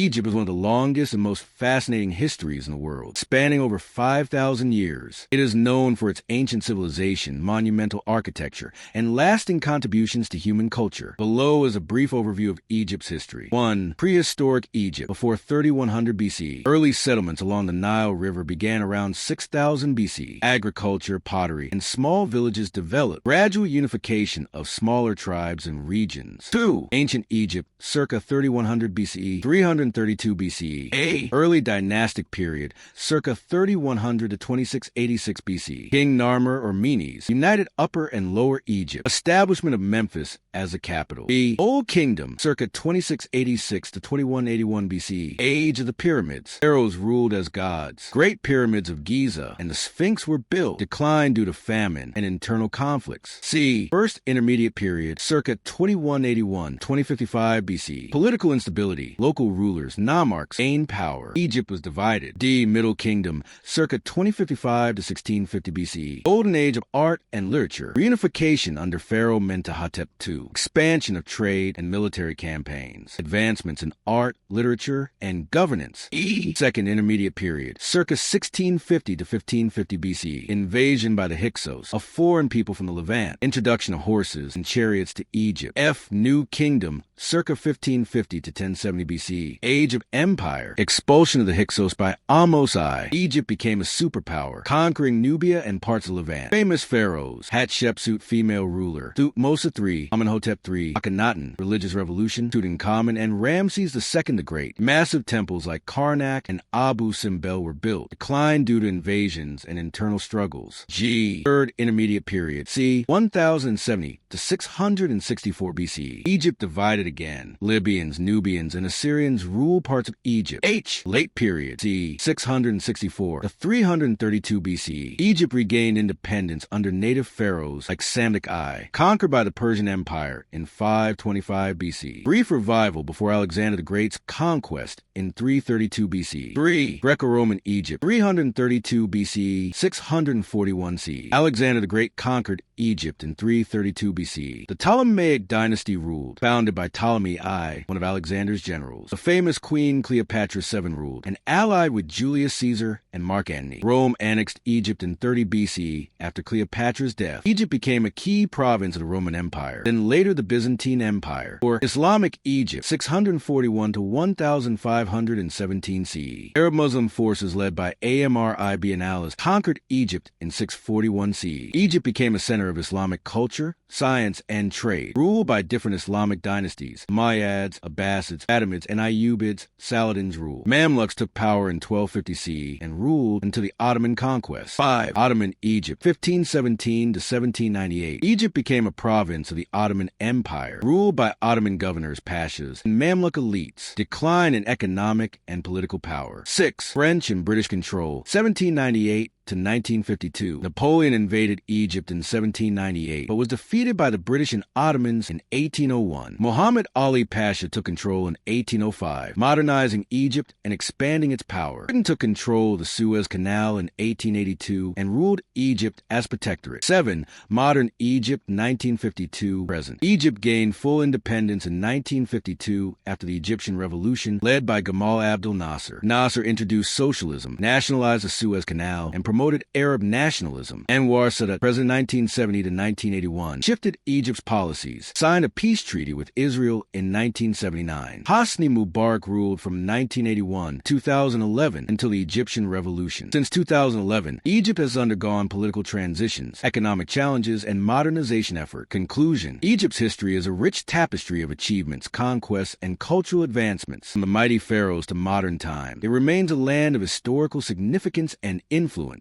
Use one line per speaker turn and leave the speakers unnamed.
Egypt is one of the longest and most fascinating histories in the world, spanning over 5,000 years. It is known for its ancient civilization, monumental architecture, and lasting contributions to human culture. Below is a brief overview of Egypt's history. 1. Prehistoric Egypt. Before 3100 BC, early settlements along the Nile River began around 6000 BC. Agriculture, pottery, and small villages developed. Gradual unification of smaller tribes and regions. 2. Ancient Egypt, circa 3100 BCE, 332 BCE. A. Early dynastic period, circa 3100 to 2686 BC. King Narmer or Menes united Upper and Lower Egypt. Establishment of Memphis as the capital. B. Old Kingdom, circa 2686 to 2181 BCE. Age of the Pyramids. Pharaohs ruled as gods. Great Pyramids of Giza and the Sphinx were built. Decline due to famine and internal conflicts. C. First Intermediate Period, circa 2181 2055 BC. Political instability. Local rulers, nomarchs, gained power. Egypt was divided. D. Middle Kingdom, circa 2055 to 1650 BCE. Golden Age of Art and Literature. Reunification under Pharaoh Mentuhotep II. Expansion of trade and military campaigns. Advancements in art, literature, and governance. E. Second Intermediate Period, circa 1650 to 1550 BCE. Invasion by the Hyksos, a foreign people from the Levant. Introduction of horses and chariots to Egypt. F. New Kingdom, circa 1550 to 1070 BCE. Age of Empire. Expulsion of the Hyksos by Ahmose I. Egypt became a superpower, conquering Nubia and parts of Levant. Famous pharaohs. Hatshepsut, female ruler. Thutmose III. Amenhotep III. Akhenaten, religious revolution. Tutankhamun and Ramses II the Great. Massive temples like Karnak and Abu Simbel were built. Declined due to invasions and internal struggles. G. Third Intermediate Period. C. 1070 to 664 BCE. Egypt divided again. Libyans, Nubians, and Assyrians ruled parts of Egypt. H. Late Period. C. 664 to 332 BCE. Egypt regained independence under native pharaohs like Samdik I, conquered by the Persian Empire in 525 BC. Brief revival before Alexander the Great's conquest in 332 BC. 3. Greco-Roman Egypt, 332 BCE, 641 CE. Alexander the Great conquered Egypt in 332 BCE. The Ptolemaic dynasty ruled, founded by Ptolemy I, one of Alexander's generals. The famous Queen Cleopatra VII ruled, and allied with Julius Caesar and Mark Antony. Rome annexed Egypt in 30 BCE after Cleopatra's death. Egypt became a key province of the Roman Empire, then later the Byzantine Empire, or Islamic Egypt, 641 to 1517 CE. Arab Muslim forces led by Amr ibn al-As conquered Egypt in 641 CE. Egypt became a center of Islamic culture, science, and trade, ruled by different Islamic dynasties. Umayyads, Abbasids, Fatimids, and Ayyubids. Saladins ruled. Mamluks took power in 1250 CE and ruled until the Ottoman conquest. 5. Ottoman Egypt, 1517 to 1798. Egypt became a province of the Ottoman Empire, ruled by Ottoman governors, pashas, and Mamluk elites. Decline in economic and political power. 6. French and British control, 1798 to 1952. Napoleon invaded Egypt in 1798, but was defeated by the British and Ottomans in 1801. Muhammad Ali Pasha took control in 1805, modernizing Egypt and expanding its power. Britain took control of the Suez Canal in 1882 and ruled Egypt as protectorate. 7. Modern Egypt, 1952 present. Egypt gained full independence in 1952 after the Egyptian Revolution, led by Gamal Abdel Nasser. Nasser introduced socialism, nationalized the Suez Canal, and promoted Arab nationalism. Anwar Sadat, president 1970 to 1981, shifted Egypt's policies, signed a peace treaty with Israel in 1979. Hosni Mubarak ruled from 1981 to 2011 until the Egyptian Revolution. Since 2011, Egypt has undergone political transitions, economic challenges, and modernization effort. Conclusion: Egypt's history is a rich tapestry of achievements, conquests, and cultural advancements. From the mighty pharaohs to modern time, it remains a land of historical significance and influence.